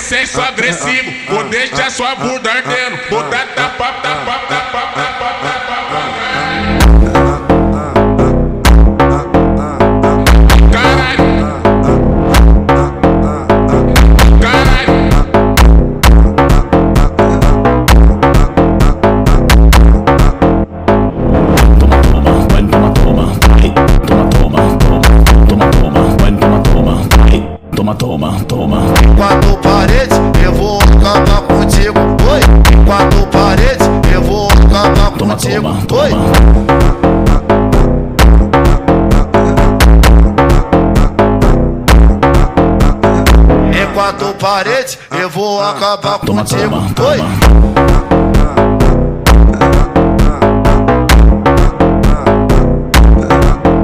senso agressivo, vou deixar sua bunda ardendo, vou dar tapa, tapa, tapa, tapa, tapa. Caralho, caralho. Toma. Quatro paredes, eu vou acabar contigo. Oi, quatro paredes, eu vou acabar contigo. Oi. Em quatro paredes, eu vou acabar contigo. Oi.